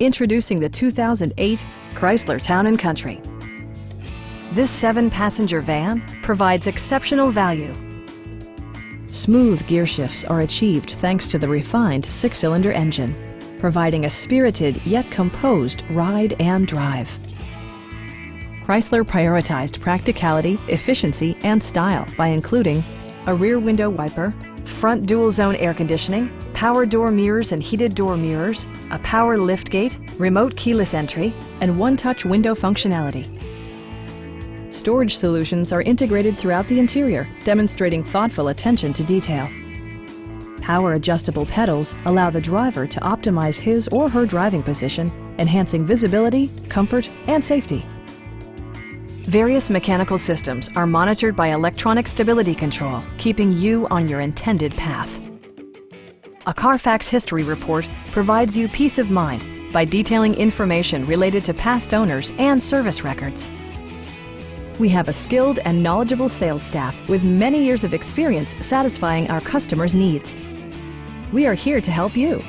Introducing the 2008 Chrysler Town & Country. This 7-passenger van provides exceptional value. Smooth gear shifts are achieved thanks to the refined 6-cylinder engine, providing a spirited yet composed ride and drive. Chrysler prioritized practicality, efficiency, and style by including a rear window wiper, front dual-zone air conditioning, power door mirrors and heated door mirrors, a power liftgate, remote keyless entry, and one-touch window functionality. Storage solutions are integrated throughout the interior, demonstrating thoughtful attention to detail. Power adjustable pedals allow the driver to optimize his or her driving position, enhancing visibility, comfort, and safety. Various mechanical systems are monitored by electronic stability control, keeping you on your intended path. A Carfax history report provides you peace of mind by detailing information related to past owners and service records. We have a skilled and knowledgeable sales staff with many years of experience satisfying our customers' needs. We are here to help you.